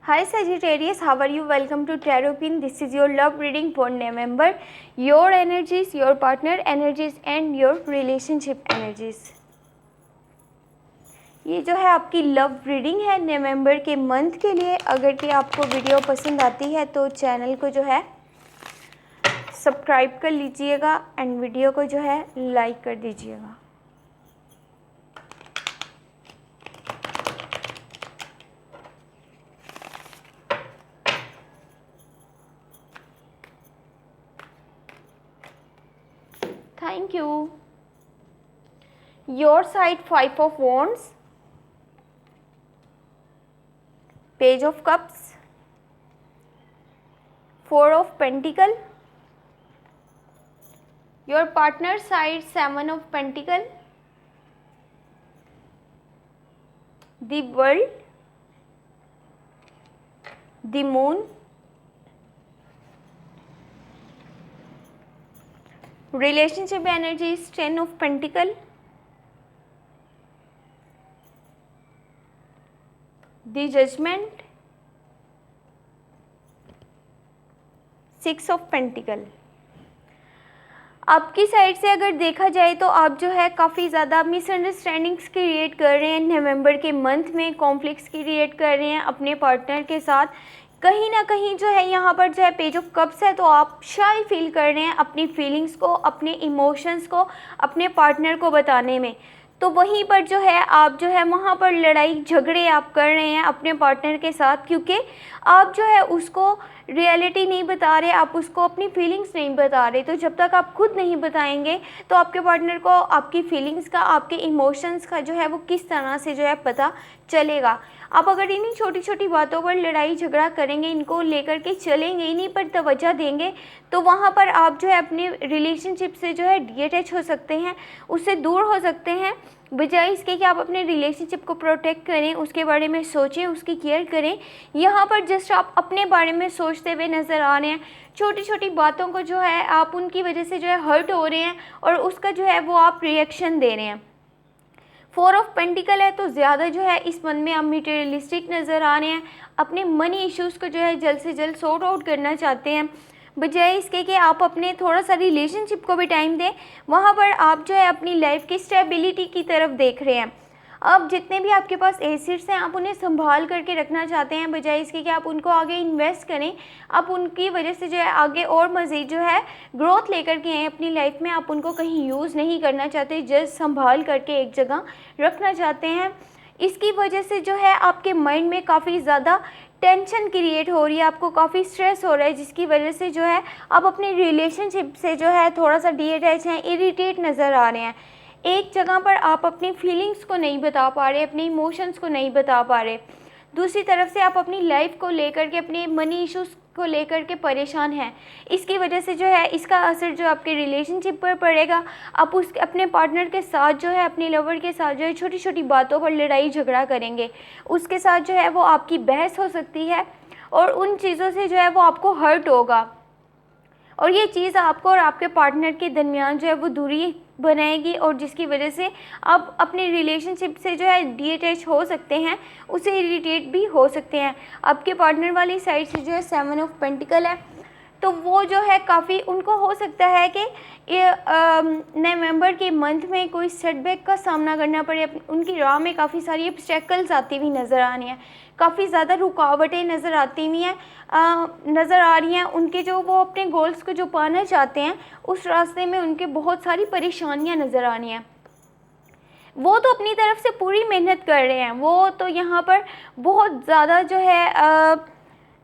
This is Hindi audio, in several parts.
Hi Sagittarius, how are you? Welcome to Tarot Pin. This is your love reading for November. Your energies, your partner energies and your relationship energies. ये जो है आपकी लव रीडिंग है नवंबर के मंथ के लिए। अगर कि आपको वीडियो पसंद आती है तो चैनल को जो है सब्सक्राइब कर लीजिएगा एंड वीडियो को जो है लाइक कर दीजिएगा। Thank you. Your side 5 of Wands, Page of Cups, 4 of Pentacle. Your partner side 7 of Pentacle, the World, the Moon. Relationship energies 10 of Pentacle, the Judgment, 6 of Pentacle. आपकी साइड से अगर देखा जाए तो आप जो है काफ़ी ज़्यादा मिसअंडरस्टैंडिंग्स क्रिएट कर रहे हैं नवंबर के मंथ में, कॉन्फ्लिक्ट्स क्रिएट कर रहे हैं अपने पार्टनर के साथ। कहीं ना कहीं जो है यहाँ पर जो है पेज ऑफ कप्स है तो आप शाय फील कर रहे हैं अपनी फीलिंग्स को, अपने इमोशंस को अपने पार्टनर को बताने में। तो वहीं पर जो है आप जो है वहाँ पर लड़ाई झगड़े आप कर रहे हैं अपने पार्टनर के साथ, क्योंकि आप जो है उसको रियलिटी नहीं बता रहे, आप उसको अपनी फीलिंग्स नहीं बता रहे। तो जब तक आप खुद नहीं बताएंगे तो आपके पार्टनर को आपकी फीलिंग्स का, आपके इमोशंस का जो है वो किस तरह से जो है पता चलेगा। आप अगर इन्हीं छोटी छोटी बातों पर लड़ाई झगड़ा करेंगे, इनको लेकर के चलेंगे, इन्हीं पर तवज्जो देंगे, तो वहाँ पर आप जो है अपने रिलेशनशिप से जो है डिटैच हो सकते हैं, उससे दूर हो सकते हैं। बजाय इसके कि आप अपने रिलेशनशिप को प्रोटेक्ट करें, उसके बारे में सोचें, उसकी केयर करें, यहाँ पर जस्ट आप अपने बारे में सोचते हुए नज़र आ रहे हैं। छोटी छोटी बातों को जो है आप उनकी वजह से जो है हर्ट हो रहे हैं और उसका जो है वो आप रिएक्शन दे रहे हैं। 4 ऑफ पेंटिकल है तो ज़्यादा जो है इस मन में आप मटेरियलिस्टिक नज़र आ रहे हैं, अपने मनी इश्यूज़ को जो है जल्द से जल्द सॉर्ट आउट करना चाहते हैं। बजाय इसके कि आप अपने थोड़ा सा रिलेशनशिप को भी टाइम दें, वहाँ पर आप जो है अपनी लाइफ की स्टेबिलिटी की तरफ देख रहे हैं। अब जितने भी आपके पास एसेट्स हैं आप उन्हें संभाल करके रखना चाहते हैं, बजाय इसके कि आप उनको आगे इन्वेस्ट करें। आप उनकी वजह से जो है आगे और मज़ीद जो है ग्रोथ लेकर के आए अपनी लाइफ में। आप उनको कहीं यूज़ नहीं करना चाहते, जस्ट संभाल करके एक जगह रखना चाहते हैं। इसकी वजह से जो है आपके माइंड में काफ़ी ज़्यादा टेंशन क्रिएट हो रही है, आपको काफ़ी स्ट्रेस हो रहा है, जिसकी वजह से जो है आप अपने रिलेशनशिप से जो है थोड़ा सा डिटैच हैं, इरिटेट नज़र आ रहे हैं। एक जगह पर आप अपनी फीलिंग्स को नहीं बता पा रहे, अपने इमोशंस को नहीं बता पा रहे। दूसरी तरफ से आप अपनी लाइफ को लेकर के, अपने मनी इश्यूज़ को लेकर के परेशान हैं। इसकी वजह से जो है इसका असर जो आपके रिलेशनशिप पर पड़ेगा। आप उस अपने पार्टनर के साथ जो है, अपने लवर के साथ जो है छोटी छोटी बातों पर लड़ाई झगड़ा करेंगे। उसके साथ जो है वो आपकी बहस हो सकती है और उन चीज़ों से जो है वो आपको हर्ट होगा और ये चीज़ आपको और आपके पार्टनर के दरमियान जो है वो दूरी बनाएगी और जिसकी वजह से आप अपने रिलेशनशिप से जो है डिटैच हो सकते हैं, उसे इरिटेट भी हो सकते हैं। आपके पार्टनर वाली साइड से जो है 7 ऑफ पेंटिकल है तो वो जो है काफ़ी, उनको हो सकता है कि नवंबर के मंथ में कोई सेटबैक का सामना करना पड़े। उनकी राह में काफ़ी सारी ऑब्स्टेकल्स आती हुई नज़र आ रही हैं, काफ़ी ज़्यादा रुकावटें नज़र आती हुई हैं, नज़र आ रही हैं। उनके जो वो अपने गोल्स को जो पाना चाहते हैं उस रास्ते में उनके बहुत सारी परेशानियां नज़र आ रही हैं। वो तो अपनी तरफ से पूरी मेहनत कर रहे हैं, वो तो यहाँ पर बहुत ज़्यादा जो है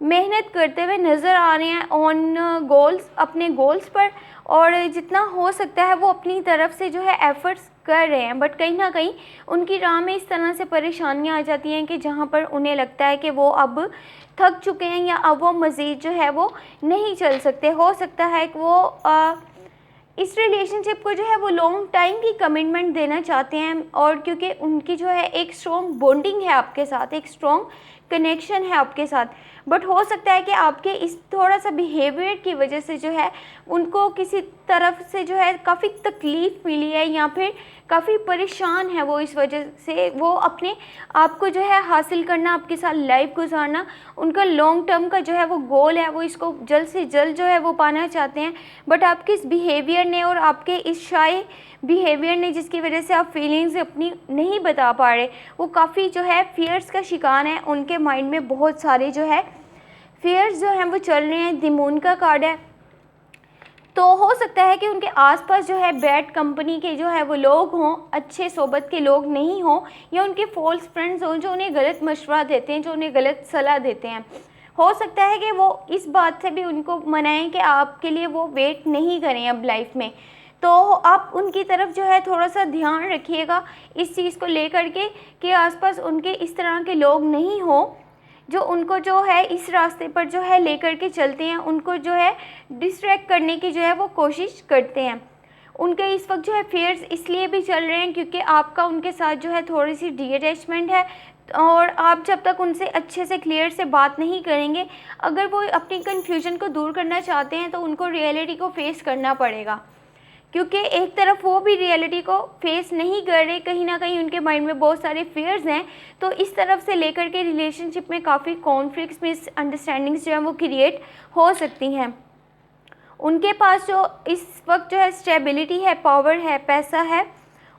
मेहनत करते हुए नज़र आ रहे हैं ऑन गोल्स, अपने गोल्स पर, और जितना हो सकता है वो अपनी तरफ से जो है एफ़र्ट्स कर रहे हैं। बट कहीं ना कहीं उनकी राह में इस तरह से परेशानियां आ जाती हैं कि जहाँ पर उन्हें लगता है कि वो अब थक चुके हैं या अब वो मज़ीद जो है वो नहीं चल सकते। हो सकता है कि वो इस रिलेशनशिप को जो है वो लॉन्ग टाइम की कमिटमेंट देना चाहते हैं और क्योंकि उनकी जो है एक स्ट्रॉन्ग बॉन्डिंग है आपके साथ, एक स्ट्रॉन्ग कनेक्शन है आपके साथ। बट हो सकता है कि आपके इस थोड़ा सा बिहेवियर की वजह से जो है उनको किसी तरफ से जो है काफ़ी तकलीफ़ मिली है, या फिर काफ़ी परेशान है वो, इस वजह से वो अपने आप को जो है हासिल करना, आपके साथ लाइफ गुजारना, उनका लॉन्ग टर्म का जो है वो गोल है, वो इसको जल्द से जल्द जो है वो पाना चाहते हैं। बट आपके इस बिहेवियर ने और आपके इस शाय बिहेवियर ने, जिसकी वजह से आप फीलिंग्स अपनी नहीं बता पा रहे, वो काफ़ी जो है फियर्स का शिकार है। उनके माइंड में बहुत सारे जो है फियर्स जो हैं वो चल रहे हैं। द मून का कार्ड है, तो हो सकता है कि उनके आसपास जो है बैड कंपनी के जो है वो लोग हों, अच्छे सोबत के लोग नहीं हों, या उनके फॉल्स फ्रेंड्स हों जो उन्हें गलत मशवरा देते हैं, जो उन्हें गलत सलाह देते हैं। हो सकता है कि वो इस बात से भी उनको मनाएं कि आपके लिए वो वेट नहीं करें अब लाइफ में। तो आप उनकी तरफ जो है थोड़ा सा ध्यान रखिएगा इस चीज़ को लेकर के कि आसपास उनके इस तरह के लोग नहीं हों जो उनको जो है इस रास्ते पर जो है लेकर के चलते हैं, उनको जो है डिस्ट्रैक्ट करने की जो है वो कोशिश करते हैं। उनके इस वक्त जो है फेयर्स इसलिए भी चल रहे हैं क्योंकि आपका उनके साथ जो है थोड़ी सी डिअटैचमेंट है, और आप जब तक उनसे अच्छे से क्लियर से बात नहीं करेंगे, अगर वो अपनी कन्फ्यूजन को दूर करना चाहते हैं तो उनको रियलिटी को फेस करना पड़ेगा, क्योंकि एक तरफ वो भी रियलिटी को फेस नहीं कर रहे, कहीं ना कहीं उनके माइंड में बहुत सारे फियर्स हैं। तो इस तरफ से लेकर के रिलेशनशिप में काफ़ी कॉन्फ्लिक्ट्स, मिसअंडरस्टैंडिंग्स जो है वो क्रिएट हो सकती हैं। उनके पास जो इस वक्त जो है स्टेबिलिटी है, पावर है, पैसा है,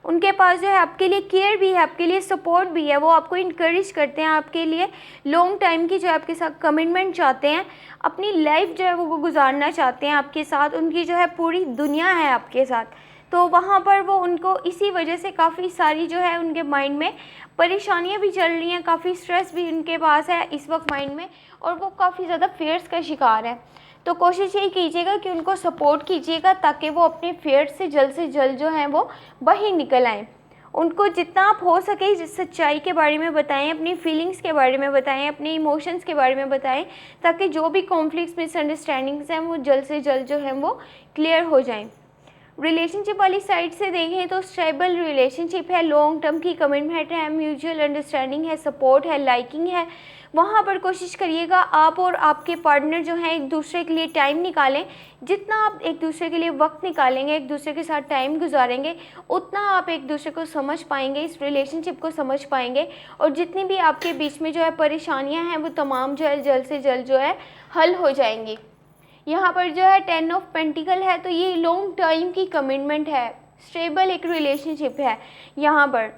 उनके पास जो है आपके लिए केयर भी है, आपके लिए सपोर्ट भी है, वो आपको इनकरेज करते हैं, आपके लिए लॉन्ग टाइम की जो है आपके साथ कमिटमेंट चाहते हैं, अपनी लाइफ जो है वो गुजारना चाहते हैं आपके साथ, उनकी जो है पूरी दुनिया है आपके साथ। तो वहाँ पर वो उनको इसी वजह से काफ़ी सारी जो है उनके माइंड में परेशानियाँ भी चल रही हैं, काफ़ी स्ट्रेस भी उनके पास है इस वक्त माइंड में, और वो काफ़ी ज़्यादा फेयर्स का शिकार है। तो कोशिश यही कीजिएगा कि उनको सपोर्ट कीजिएगा ताकि वो अपने फेयर से जल्द जो हैं वो बाहर निकल आएँ। उनको जितना आप हो सके जिस सच्चाई के बारे में बताएं, अपनी फीलिंग्स के बारे में बताएं, अपने इमोशंस के बारे में बताएं, ताकि जो भी कॉन्फ्लिक्ट्स, मिसअंडरस्टैंडिंग्स हैं वो जल्द से जल्द जो हैं वो क्लियर हो जाएं। रिलेशनशिप वाली साइड से देखें तो स्टेबल रिलेशनशिप है, लॉन्ग टर्म की कमिटमेंट है, म्यूचुअल अंडरस्टैंडिंग है, सपोर्ट है, लाइकिंग है। वहाँ पर कोशिश करिएगा आप और आपके पार्टनर जो हैं एक दूसरे के लिए टाइम निकालें। जितना आप एक दूसरे के लिए वक्त निकालेंगे, एक दूसरे के साथ टाइम गुजारेंगे, उतना आप एक दूसरे को समझ पाएंगे, इस रिलेशनशिप को समझ पाएंगे, और जितनी भी आपके बीच में जो है परेशानियाँ हैं वो तमाम जो है जल्द से जल्द जो है हल हो जाएंगी। यहाँ पर जो है 10 ऑफ पेंटिकल है, तो ये लॉन्ग टाइम की कमिटमेंट है, स्टेबल एक रिलेशनशिप है। यहाँ पर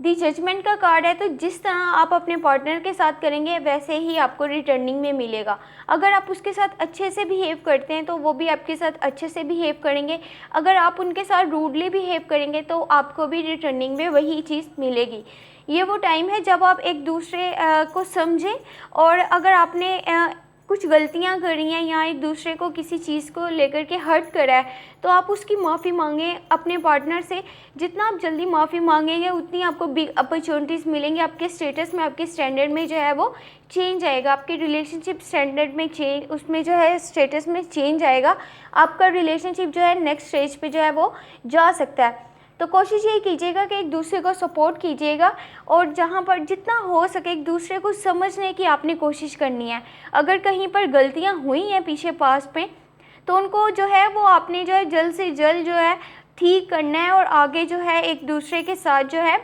दी जजमेंट का कार्ड है, तो जिस तरह आप अपने पार्टनर के साथ करेंगे वैसे ही आपको रिटर्निंग में मिलेगा। अगर आप उसके साथ अच्छे से बिहेव करते हैं तो वो भी आपके साथ अच्छे से बिहेव करेंगे, अगर आप उनके साथ रूडली बिहेव करेंगे तो आपको भी रिटर्निंग में वही चीज़ मिलेगी। ये वो टाइम है जब आप एक दूसरे को समझें, और अगर आपने कुछ गलतियां करी हैं या एक दूसरे को किसी चीज़ को लेकर के हर्ट करा है तो आप उसकी माफ़ी मांगें अपने पार्टनर से। जितना आप जल्दी माफ़ी मांगेंगे उतनी आपको बिग अपॉर्चुनिटीज़ मिलेंगी, आपके स्टेटस में, आपके स्टैंडर्ड में जो है वो चेंज आएगा, आपके रिलेशनशिप स्टैंडर्ड में चेंज, उसमें जो है स्टेटस में चेंज आएगा, आपका रिलेशनशिप जो है नेक्स्ट स्टेज पे जो है वो जा सकता है। तो कोशिश यही कीजिएगा कि एक दूसरे को सपोर्ट कीजिएगा, और जहाँ पर जितना हो सके एक दूसरे को समझने की आपने कोशिश करनी है। अगर कहीं पर गलतियाँ हुई हैं पीछे पास में तो उनको जो है वो आपने जो है जल्द से जल्द जो है ठीक करना है, और आगे जो है एक दूसरे के साथ जो है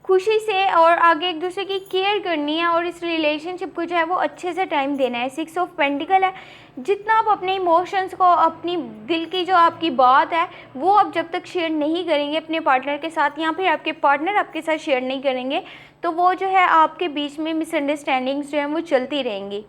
खुशी से और आगे एक दूसरे की केयर करनी है, और इस रिलेशनशिप को जो है वो अच्छे से टाइम देना है। 6 ऑफ पेंटिकल है, जितना आप अपने इमोशंस को, अपनी दिल की जो आपकी बात है वो आप जब तक शेयर नहीं करेंगे अपने पार्टनर के साथ, या फिर आपके पार्टनर आपके साथ शेयर नहीं करेंगे, तो वो जो है आपके बीच में मिसअंडरस्टैंडिंग्स जो हैं वो चलती रहेंगी।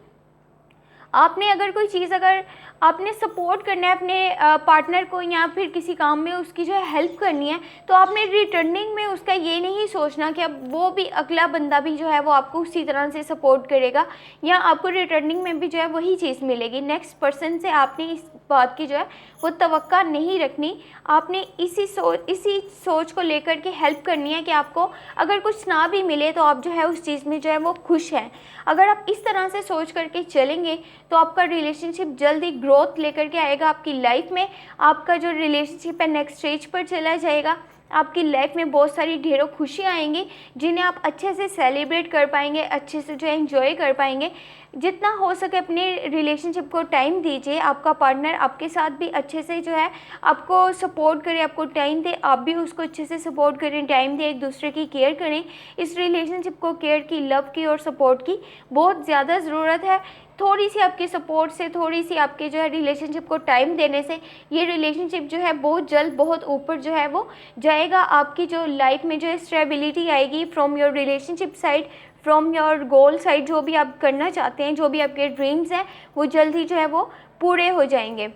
आपने अगर कोई चीज़, अगर आपने सपोर्ट करना है अपने पार्टनर को या फिर किसी काम में उसकी जो है हेल्प करनी है, तो आपने रिटर्निंग में उसका ये नहीं सोचना कि अब वो भी, अगला बंदा भी जो है वो आपको उसी तरह से सपोर्ट करेगा या आपको रिटर्निंग में भी जो है वही चीज़ मिलेगी। नेक्स्ट पर्सन से आपने इस बात की जो है वो तवक्का नहीं रखनी। आपने इसी सोच को लेकर के हेल्प करनी है कि आपको अगर कुछ ना भी मिले तो आप जो है उस चीज़ में जो है वो खुश हैं। अगर आप इस तरह से सोच करके चलेंगे तो आपका रिलेशनशिप जल्दी ग्रोथ लेकर के आएगा आपकी लाइफ में, आपका जो रिलेशनशिप है नेक्स्ट स्टेज पर चला जाएगा। आपकी लाइफ में बहुत सारी ढेरों खुशियाँ आएंगी जिन्हें आप अच्छे से सेलिब्रेट कर पाएंगे, अच्छे से जो है एंजॉय कर पाएंगे। जितना हो सके अपने रिलेशनशिप को टाइम दीजिए, आपका पार्टनर आपके साथ भी अच्छे से जो है आपको सपोर्ट करे, आपको टाइम दे, आप भी उसको अच्छे से सपोर्ट करें, टाइम दें, एक दूसरे की केयर करें। इस रिलेशनशिप को केयर की, लव की और सपोर्ट की बहुत ज़्यादा ज़रूरत है। थोड़ी सी आपकी सपोर्ट से, थोड़ी सी आपके जो है रिलेशनशिप को टाइम देने से ये रिलेशनशिप जो है बहुत जल्द बहुत ऊपर जो है वो जाएगा। आपकी जो लाइफ में जो है स्टेबिलिटी आएगी from your relationship side, from your goal side. जो भी आप करना चाहते हैं, जो भी आपके ड्रीम्स हैं, वो जल्द ही जो है वो पूरे हो जाएंगे।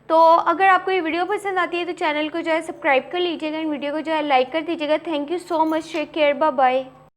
तो अगर आपको ये वीडियो पसंद आती है तो चैनल को जो है सब्सक्राइब कर लीजिएगा, इन वीडियो को जो है लाइक कर दीजिएगा। Thank you so much, take care, bye bye.